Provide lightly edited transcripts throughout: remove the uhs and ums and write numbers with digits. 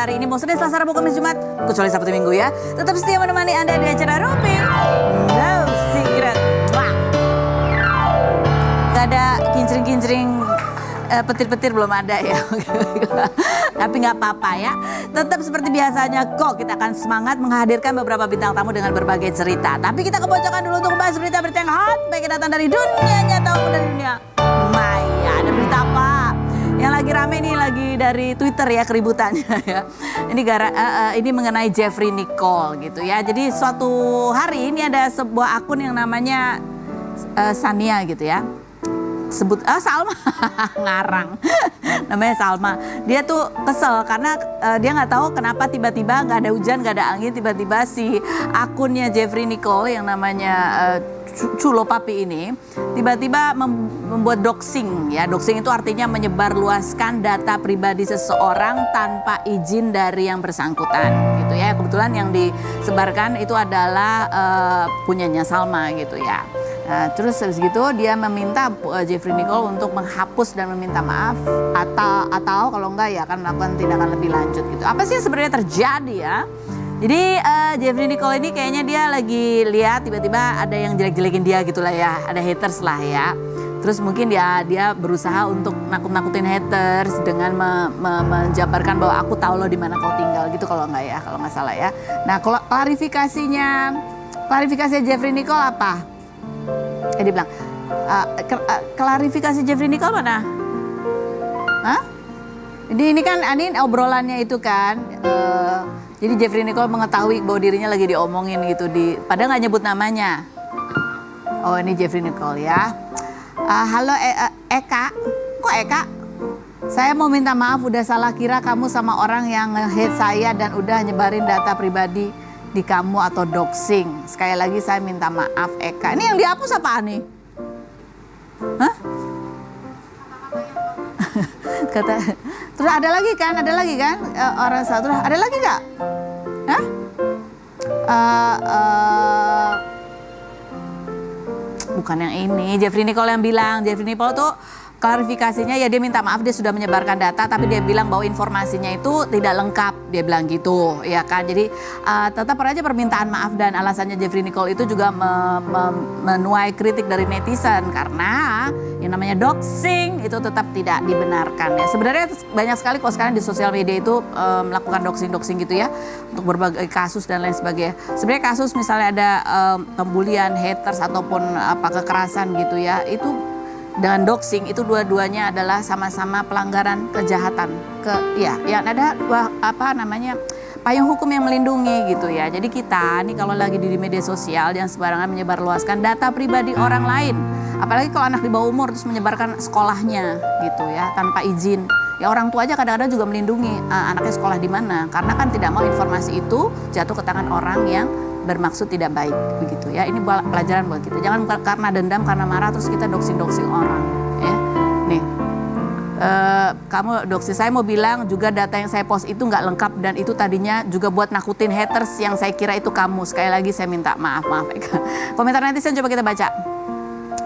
hari ini mau Senin, Selasa, Rabu, Kamis, Jumat, kecuali Sabtu Minggu ya. Tetap setia menemani Anda di acara Rupi No Secret. Wah. Gak ada kincring-kincring petir-petir belum ada ya. Tapi nggak apa-apa ya. Tetap seperti biasanya kok kita akan semangat menghadirkan beberapa bintang tamu dengan berbagai cerita. Tapi kita kebocokan dulu untuk membahas berita-berita yang hot, baik datang dari dunia nyata maupun dari dunia maya. Ada berita apa? Yang lagi rame nih, lagi dari Twitter ya keributannya ya. Ini mengenai Jeffrey Nicole gitu ya. Jadi suatu hari ini ada sebuah akun yang namanya Sania gitu ya. Salma ngarang namanya Salma. Dia tuh kesel karena dia nggak tahu kenapa tiba-tiba nggak ada hujan, nggak ada angin, tiba-tiba si akunnya Jeffrey Nicole yang namanya Culo Papi ini tiba-tiba membuat doxing ya. Doxing itu artinya menyebarluaskan data pribadi seseorang tanpa izin dari yang bersangkutan gitu ya. Kebetulan yang disebarkan itu adalah punyanya Salma gitu ya. Nah, terus habis gitu dia meminta Jeffrey Nicole untuk menghapus dan meminta maaf atau kalau enggak ya akan melakukan tindakan lebih lanjut gitu. Apa sih yang sebenarnya terjadi ya? Jadi Jeffrey Nicole ini kayaknya dia lagi lihat tiba-tiba ada yang jelek-jelekin dia gitulah ya, ada haters lah ya. Terus mungkin dia berusaha untuk nakut-nakutin haters dengan menjabarkan bahwa aku tahu lo di mana kau tinggal gitu kalau nggak salah ya. Nah, klarifikasinya Jeffrey Nicole apa? Dia bilang, klarifikasi Jeffrey Nicole mana? Hah? Jadi ini kan obrolannya itu kan, jadi Jeffrey Nicole mengetahui bahwa dirinya lagi diomongin gitu, padahal nggak nyebut namanya. Oh ini Jeffrey Nicole ya. Halo Eka, kok Eka? Saya mau minta maaf udah salah kira kamu sama orang yang nge-hate saya dan udah nyebarin data pribadi di kamu atau doxing. Sekali lagi saya minta maaf Eka. Ini yang dihapus apaan nih? Hah? Terus ada lagi kan orang satu. Ada lagi nggak? Hah? Bukan yang ini. Jeffrey Nicole yang bilang. Jeffrey Nicole tuh klarifikasinya ya dia minta maaf dia sudah menyebarkan data tapi dia bilang bahwa informasinya itu tidak lengkap, dia bilang gitu ya kan. Jadi tetap aja permintaan maaf dan alasannya Jeffrey Nicole itu juga menuai kritik dari netizen karena yang namanya doxing itu tetap tidak dibenarkan ya. Sebenarnya banyak sekali kok sekarang di sosial media itu melakukan doxing gitu ya untuk berbagai kasus dan lain sebagainya. Sebenarnya kasus misalnya ada pembulian, haters ataupun kekerasan gitu ya, itu dengan doxing itu dua-duanya adalah sama-sama pelanggaran kejahatan yang ada payung hukum yang melindungi gitu ya. Jadi kita nih kalau lagi di media sosial jangan sembarangan menyebarluaskan data pribadi orang lain. Apalagi kalau anak di bawah umur terus menyebarkan sekolahnya gitu ya tanpa izin. Ya orang tua aja kadang-kadang juga melindungi anaknya sekolah di mana karena kan tidak mau informasi itu jatuh ke tangan orang yang bermaksud tidak baik begitu ya. Ini pelajaran buat kita. Jangan karena dendam, karena marah terus kita doxing orang ya. Nih, kamu doxing, saya mau bilang juga data yang saya post itu nggak lengkap dan itu tadinya juga buat nakutin haters yang saya kira itu kamu. Sekali lagi saya minta maaf. Komentar netizen coba kita baca.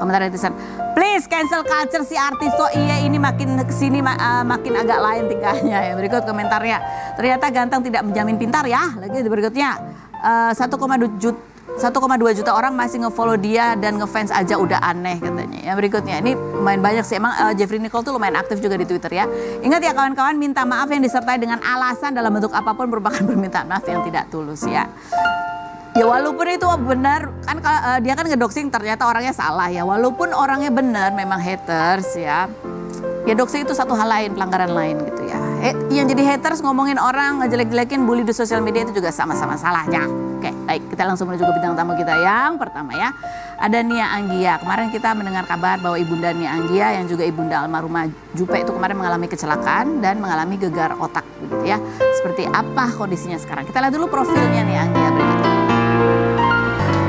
Komentar netizen, please cancel culture si artis. So iya ini makin kesini makin agak lain tingkahnya ya. Berikut komentarnya, ternyata ganteng tidak menjamin pintar ya. Lagi berikutnya, 1,2 juta orang masih ngefollow dia dan ngefans aja udah aneh katanya. Yang berikutnya ini lumayan banyak sih emang Jeffrey Nicole tuh lumayan aktif juga di Twitter ya. Ingat ya kawan-kawan, minta maaf yang disertai dengan alasan dalam bentuk apapun merupakan permintaan maaf yang tidak tulus ya. Ya walaupun itu benar kan dia kan ngedoxing ternyata orangnya salah ya. Walaupun orangnya benar memang haters ya. Ya doxing itu satu hal lain, pelanggaran lain gitu ya. Yang jadi haters ngomongin orang, ngejelek-jelekin, bully di sosial media itu juga sama-sama salahnya. Oke, baik kita langsung menuju ke bintang tamu kita yang pertama ya. Ada Nia Anggia. Kemarin kita mendengar kabar bahwa ibunda Nia Anggia yang juga ibunda almarhumah Jupe itu kemarin mengalami kecelakaan dan mengalami gegar otak begitu ya. Seperti apa kondisinya sekarang? Kita lihat dulu profilnya Nia Anggia berikut.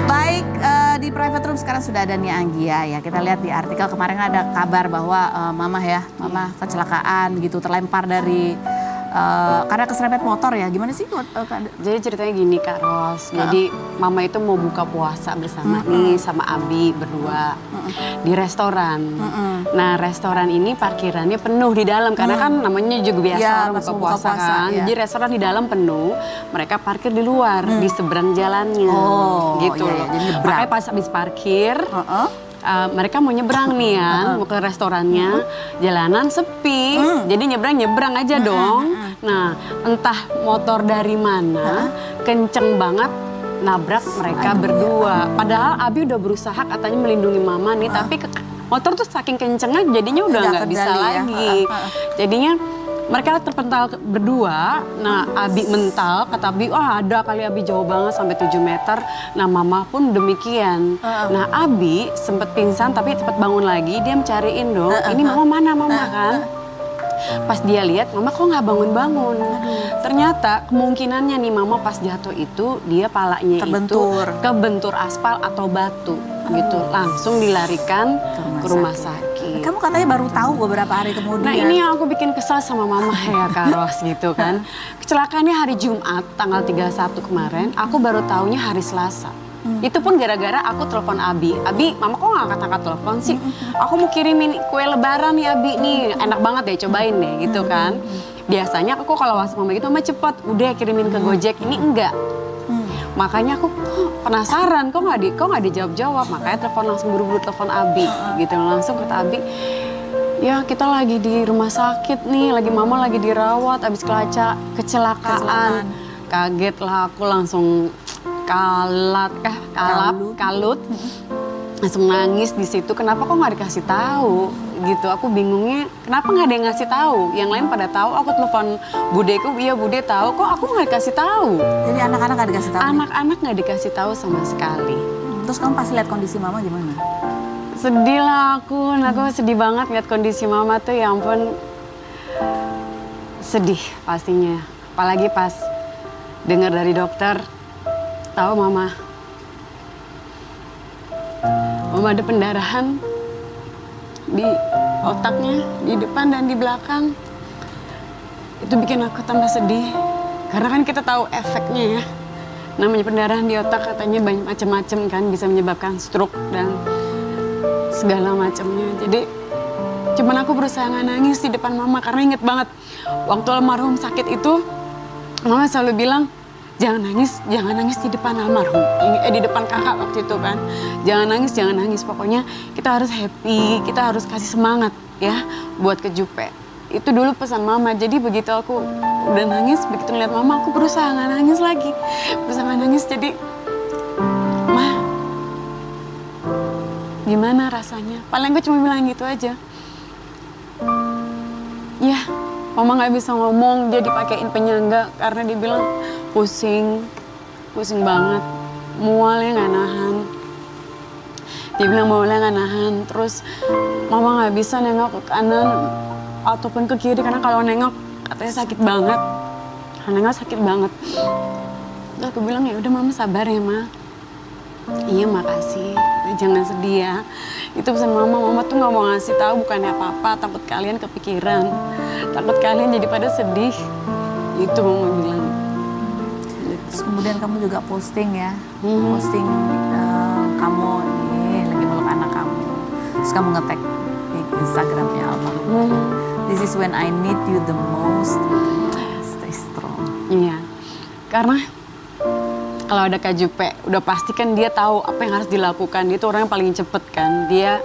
Baik, di private room sekarang sudah ada Nia Anggia ya. Kita lihat di artikel kemarin ada kabar bahwa mama kecelakaan gitu, terlempar dari karena keserempet motor ya. Gimana sih? Jadi ceritanya gini Kak Ros. Jadi mama itu mau buka puasa bersama nih sama Abi berdua di restoran. Nah restoran ini parkirannya penuh di dalam karena kan namanya juga biasa Ya, orang pas buka puasa kan. ya. Jadi restoran di dalam penuh, mereka parkir di luar di seberang jalannya. Gitu iya, loh. jadi nyebrang. Makanya pas habis parkir mereka mau nyebrang nih ya, mau ke restorannya, jalanan sepi, jadi nyebrang aja dong. Nah, entah motor dari mana, kenceng banget nabrak mereka berdua. Padahal Abi udah berusaha katanya melindungi mama nih, tapi motor tuh saking kencengnya jadinya udah nggak bisa lagi. Jadinya mereka terpental berdua, nah Abi mental, kata Abi, wah ada kali Abi jauh banget sampai 7 meter. Nah mama pun demikian. Nah Abi sempet pingsan tapi cepet bangun lagi, dia mencariin dong, ini mama mana mama kan. Pas dia lihat, mama kok nggak bangun-bangun. Ternyata kemungkinannya nih mama pas jatuh itu, dia palanya itu kebentur aspal atau batu gitu. Langsung dilarikan ke rumah sakit. Kamu katanya baru tahu beberapa hari kemudian. Nah ini yang aku bikin kesal sama mama ya Kak Ros gitu kan. Kecelakaannya hari Jumat tanggal 31 kemarin, aku baru taunya hari Selasa. Itu pun gara-gara aku telepon Abi. Abi, mama kok gak angkat-angkat telepon sih? Aku mau kirimin kue lebaran nih Abi nih, enak banget deh cobain deh gitu kan. Biasanya aku kalau WhatsApp mama gitu, mama cepet, udah kirimin ke Gojek, ini enggak. Makanya aku penasaran, kok nggak dijawab-jawab. Makanya telepon langsung buru-buru telepon Abi, gitu langsung kata Abi, ya kita lagi di rumah sakit nih, mama lagi dirawat, abis kecelakaan. Kaget lah aku langsung kalut, langsung nangis di situ. Kenapa kok nggak dikasih tahu? Gitu, aku bingungnya kenapa nggak ada yang ngasih tahu? Yang lain pada tahu, aku telepon budeku, iya bude tahu, kok aku nggak dikasih tahu? Jadi anak-anak nggak dikasih tahu? Anak-anak nggak dikasih tahu sama sekali. Terus kamu pas lihat kondisi mama gimana? Sedih lah aku sedih banget lihat kondisi mama tuh, ya ampun. Sedih pastinya, apalagi pas dengar dari dokter, tahu mama ada pendarahan di otaknya, di depan dan di belakang. Itu bikin aku tambah sedih. Karena kan kita tahu efeknya ya. Namanya pendarahan di otak katanya banyak macam-macam kan, bisa menyebabkan stroke dan segala macamnya. Jadi cuman aku berusaha nggak nangis di depan mama karena inget banget waktu almarhum sakit itu, mama selalu bilang, jangan nangis di depan almarhum, di depan kakak waktu itu kan. Jangan nangis, pokoknya kita harus happy, kita harus kasih semangat ya buat ke Jupe. Itu dulu pesan mama, jadi begitu aku udah nangis, begitu ngeliat mama aku berusaha nggak nangis lagi. Jadi, Ma, gimana rasanya? Paling gue cuma bilang gitu aja. Ya, mama nggak bisa ngomong, dia dipakein penyangga karena dia bilang pusing banget, mualnya nggak nahan. Dia bilang mualnya nggak nahan, terus mama nggak bisa nengok ke kanan ataupun ke kiri karena kalau nengok katanya sakit banget. Nengok sakit banget. Terus aku bilang ya udah mama sabar ya ma. Iya makasih, jangan sedih ya. Itu pesan mama tuh nggak mau ngasih tahu bukannya apa-apa, takut kalian kepikiran, takut kalian jadi pada sedih. Itu mama bilang. Terus kemudian kamu juga posting ya, posting kamu ini lagi meluk anak kamu. Terus kamu nge-tag di Instagramnya almarhum. This is when I need you the most. Stay strong. Iya, karena kalau ada Kak Jupe, udah pasti kan dia tahu apa yang harus dilakukan. Dia tuh orang yang paling cepet kan. Dia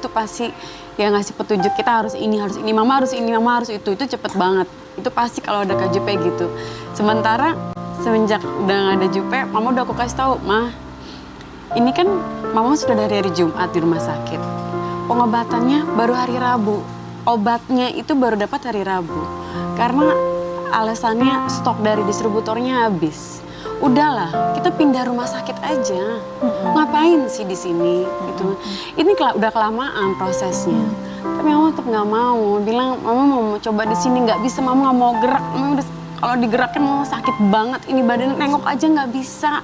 tuh pasti ya ngasih petunjuk, kita harus ini, mama harus ini, mama harus itu cepet banget. Itu pasti kalau ada Kak Jupe gitu. Sementara semenjak udah gak ada Jupe, mama udah aku kasih tahu, Ma, ini kan mama sudah dari hari Jumat di rumah sakit. Pengobatannya baru hari Rabu. Obatnya itu baru dapat hari Rabu. Karena alasannya stok dari distributornya habis. Udahlah, kita pindah rumah sakit aja. Ngapain sih di sini? Gitu. Ini udah kelamaan prosesnya. Tapi mama tetap nggak mau. Bilang mama mau coba di sini, nggak bisa. Mama nggak mau gerak. Mama udah kalau digerakin mama sakit banget. Ini badan nengok aja nggak bisa.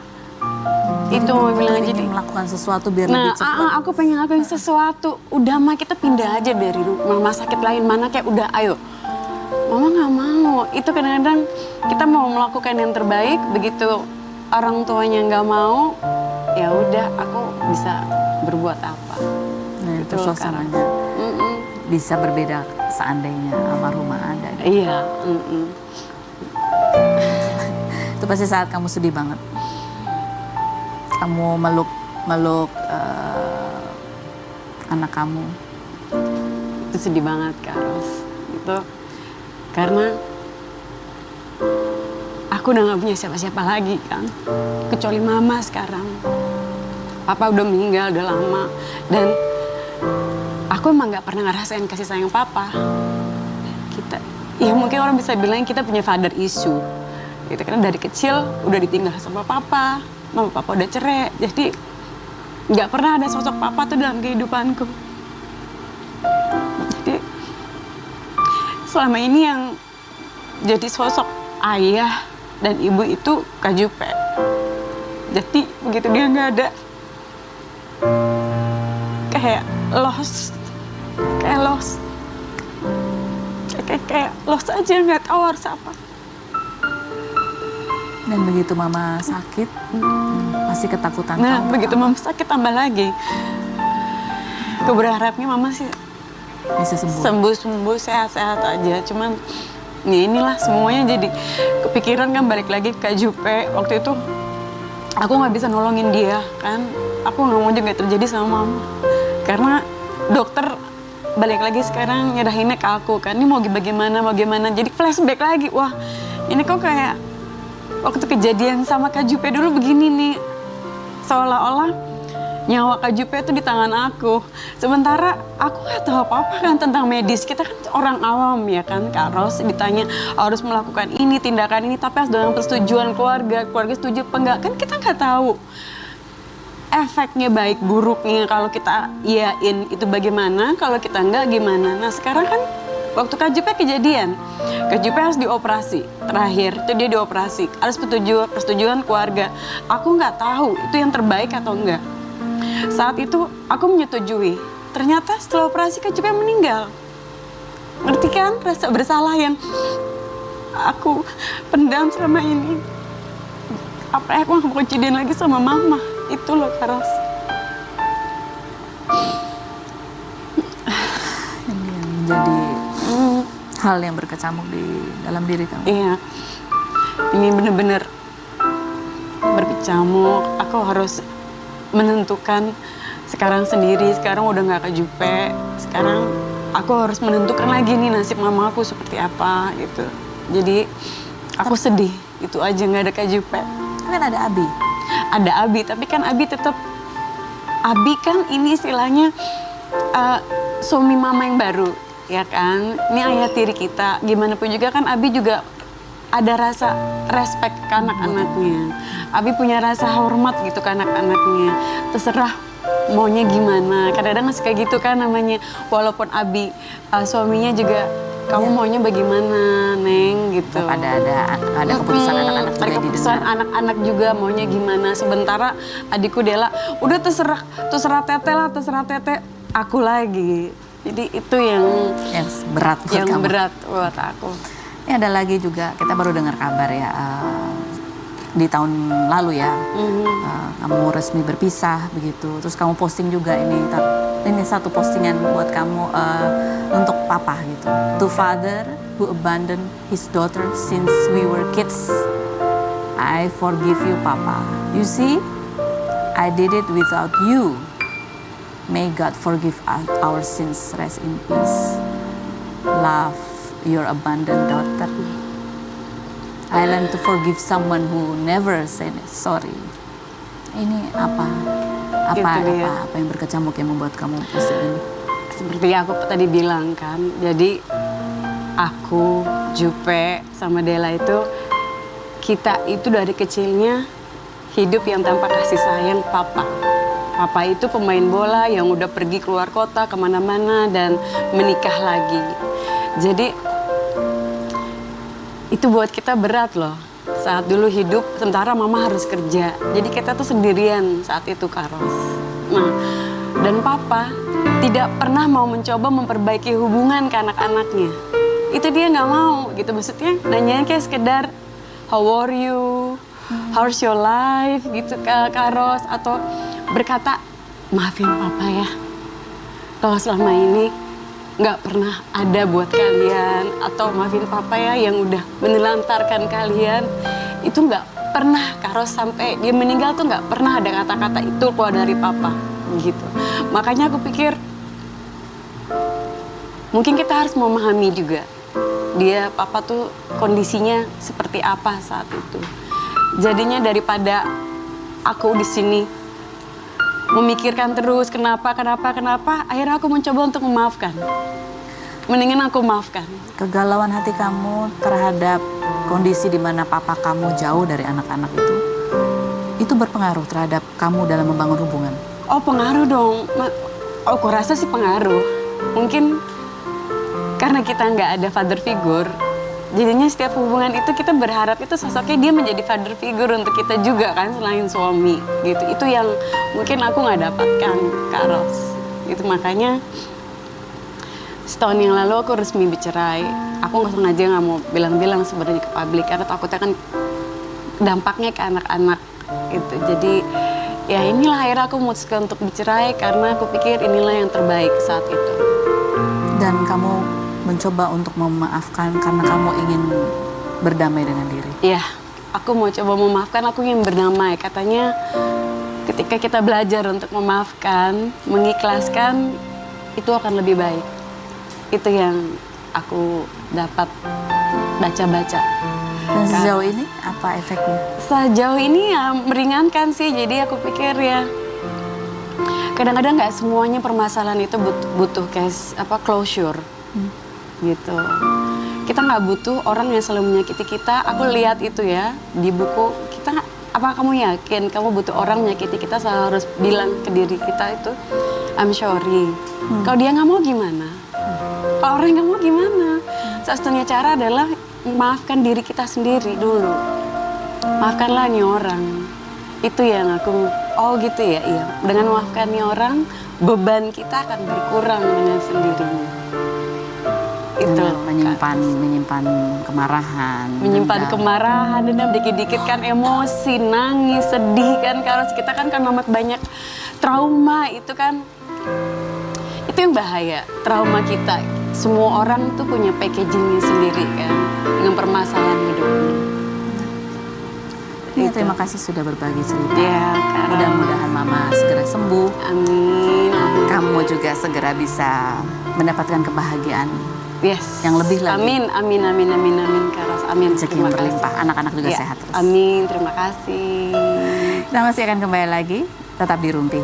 Itu mama bilang aja. Jadi melakukan sesuatu biar lebih cepat. Aku pengen ngelakuin sesuatu. Udah mah kita pindah aja dari rumah sakit lain mana kayak udah ayo. Mama nggak mau. Itu kadang-kadang kita mau melakukan yang terbaik, begitu orang tuanya nggak mau, ya udah aku bisa berbuat apa. Nah, itu Gitu loh, suasananya Kak. Mm-mm. bisa berbeda seandainya almarhumah ada. Iya. Mm-mm. Itu pasti saat kamu sedih banget. Kamu meluk anak kamu. Itu sedih banget, Kak Ros. Itu karena aku udah gak punya siapa-siapa lagi kan, kecuali mama sekarang. Papa udah meninggal udah lama, dan aku emang gak pernah ngerasain kasih sayang papa. Kita, ya mungkin orang bisa bilang kita punya father issue gitu, karena dari kecil udah ditinggal sama papa, mama papa udah cerai, jadi gak pernah ada sosok papa tuh dalam kehidupanku. Jadi selama ini yang jadi sosok ayah dan ibu itu Kak Jupe. Jadi begitu dia nggak ada, kayak lost aja, nggak tahu harus apa. Dan begitu mama sakit, pasti ketakutan Nah, kamu. begitu mama sakit tambah lagi. Aku berharapnya mama sih Bisa sembuh. sembuh sehat-sehat aja. Cuman ya inilah semuanya jadi kepikiran kan, balik lagi ke Kak Jupe. Waktu itu aku nggak bisa nolongin dia kan. Aku nggak mau juga terjadi sama mama. Karena dokter balik lagi sekarang nyerahinnya ke aku kan. Ini mau bagaimana. Jadi flashback lagi. Wah, ini kok kayak waktu kejadian sama Kak Jupe dulu begini nih. Seolah-olah nyawa Kak Jupe itu di tangan aku. Sementara aku nggak tahu apa-apa kan tentang medis. Kita kan orang awam ya kan, Kak Ros. Ditanya harus melakukan ini, tindakan ini, tapi harus dengan persetujuan keluarga. Keluarga setuju apa enggak? Kan kita nggak tahu efeknya baik buruknya. Kalau kita iyain itu bagaimana, kalau kita enggak gimana. Nah sekarang kan waktu Kak Jupe kejadian, Kak Jupe harus dioperasi. Terakhir itu dia dioperasi. Harus persetujuan keluarga. Aku nggak tahu itu yang terbaik atau enggak. Saat itu aku menyetujui. Ternyata setelah operasi Kak Jupe meninggal. Ngerti kan rasa bersalah yang aku pendam selama ini. Apa aku nggak mau kejadian lagi sama mama. Itu loh Kak Ros. Ini yang menjadi hal yang berkecamuk di dalam diri kamu. Iya. Ini bener-bener berkecamuk. Aku harus menentukan sekarang sendiri. Sekarang udah nggak Kak Jupe. Sekarang aku harus menentukan lagi nih nasib mama aku seperti apa gitu. Jadi aku sedih. Itu aja, nggak ada Kak Jupe. Kan ada Abi. Ada Abi, tapi kan Abi tetap, Abi kan ini istilahnya suami mama yang baru, ya kan? Ini ayah tiri kita. Gimana pun juga kan Abi juga ada rasa respect ke anak-anaknya. Abi punya rasa hormat gitu ke anak-anaknya. Terserah maunya gimana. Kadang-kadang masih kayak gitu kan namanya. Walaupun Abi suaminya juga, kamu maunya bagaimana, Neng, gitu. Tetap ada keputusan anak-anak Ada juga keputusan didengar. anak-anak juga maunya gimana. Sementara adikku Dela, udah terserah Tete lah, terserah Tete. Aku lagi. Jadi itu yang Berat buat yang kamu. berat buat aku. Ini ada lagi juga, kita baru dengar kabar ya, di tahun lalu ya, kamu resmi berpisah begitu. Terus kamu posting juga ini satu postingan buat kamu untuk papa gitu. To father who abandoned his daughter since we were kids, I forgive you papa. You see, I did it without you. May God forgive our sins. Rest in peace. Love, your abandoned daughter. I learn to forgive someone who never said sorry. Ini apa yang berkecamuk yang membuat kamu posting ini? Seperti aku tadi bilang kan, jadi aku, Jupe, sama Dela itu, kita itu dari kecilnya hidup yang tanpa kasih sayang papa. Papa itu pemain bola yang udah pergi keluar kota kemana-mana dan menikah lagi. Jadi itu buat kita berat loh. Saat dulu hidup, sementara mama harus kerja. Jadi kita tuh sendirian saat itu, Kak Ros. Nah, dan papa tidak pernah mau mencoba memperbaiki hubungan ke anak-anaknya. itu dia nggak mau gitu. Maksudnya nanyain kayak sekedar how are you, how's your life gitu Kak Ros, atau berkata maafin papa ya kalau selama ini nggak pernah ada buat kalian, atau maafin papa ya yang udah menelantarkan kalian. Itu nggak pernah Kak Ros, sampai dia meninggal tuh nggak pernah ada kata-kata itu keluar dari papa gitu. Makanya aku pikir mungkin kita harus memahami juga dia papa tuh kondisinya seperti apa saat itu. Jadinya daripada aku di sini memikirkan terus kenapa, akhirnya aku mencoba untuk memaafkan. Mendingan aku maafkan. Kegalauan hati kamu terhadap kondisi di mana papa kamu jauh dari anak-anak itu berpengaruh terhadap kamu dalam membangun hubungan? Oh, pengaruh dong. Aku rasa sih pengaruh. Mungkin karena kita nggak ada father figure, jadinya setiap hubungan itu kita berharap itu sosoknya dia menjadi father figure untuk kita juga kan, selain suami gitu. Itu yang mungkin aku nggak dapatkan Kak Ros. Itu makanya setahun yang lalu aku resmi bercerai. Aku nggak sengaja nggak mau bilang-bilang sebenarnya ke publik karena takutnya kan dampaknya ke anak-anak gitu. Jadi ya inilah akhirnya aku memutuskan untuk bercerai karena aku pikir inilah yang terbaik saat itu. Dan kamu mencoba untuk memaafkan karena kamu ingin berdamai dengan diri? Iya, aku mau coba memaafkan, aku ingin berdamai. Katanya ketika kita belajar untuk memaafkan, mengikhlaskan, itu akan lebih baik. Itu yang aku dapat baca-baca. Dan sejauh ini apa efeknya? Sejauh ini ya meringankan sih, jadi aku pikir ya kadang-kadang nggak semuanya permasalahan itu butuh closure. Gitu. Kita nggak butuh orang yang selalu menyakiti kita. Aku lihat itu ya di buku. Apa kamu yakin kamu butuh orang menyakiti kita selalu harus bilang ke diri kita itu I'm sorry. Kalau dia nggak mau gimana? Kalau orang nggak mau gimana? Satu-satunya cara adalah maafkan diri kita sendiri dulu. Maafkanlah nih orang. Itu yang aku, oh gitu ya, iya. Dengan maafkan nih orang, beban kita akan berkurang dengan sendirinya. Itu menyimpan kemarahan, dendam, dikit-dikit kan emosi, nangis, sedih kan, karena kita kan amat banyak trauma. Itu kan itu yang bahaya, trauma kita. Semua orang tuh punya packagingnya sendiri kan dengan permasalahan hidupnya. Ya, terima kasih sudah berbagi cerita. Ya, mudah-mudahan Mama segera sembuh. Amin. Kamu juga segera bisa mendapatkan kebahagiaan. Yes. Yang lebih lagi. Amin Kak Ros. Amin. Rezeki yang berlimpah, anak-anak juga ya, sehat terus. Amin, terima kasih. Kita masih akan kembali lagi, tetap di Rumpi.